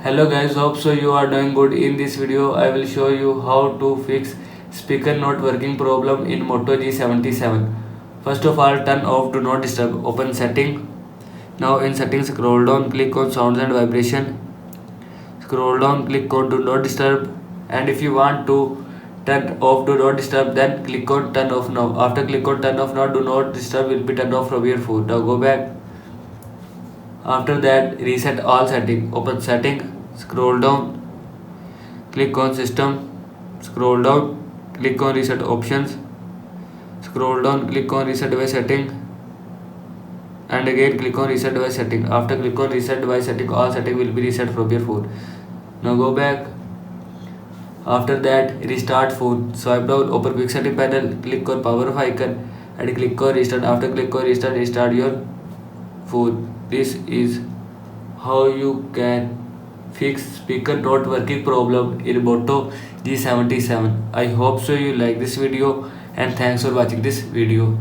Hello guys, hope so you are doing good. In this video I will show you how to fix speaker not working problem in Moto G77. First of all, turn off do not disturb, open setting. Now in settings, scroll down, click on sounds and vibration. Scroll down, click on do not disturb, and if you want to turn off do not disturb, then click on turn off now. After click on turn off now, do not disturb will be turned off from your phone. Now go back. After that, reset all setting. Open setting, scroll down, click on system, scroll down, click on reset options, scroll down, click on reset device setting, and again click on reset device setting. After click on reset device setting, all setting will be reset from your phone. Now go back. After that, restart phone. Swipe down, open quick setting panel, click on power off icon and click on restart. After click on restart, restart your phone. This is how you can fix speaker not working problem in Moto G77. I hope so you like this video and thanks for watching this video.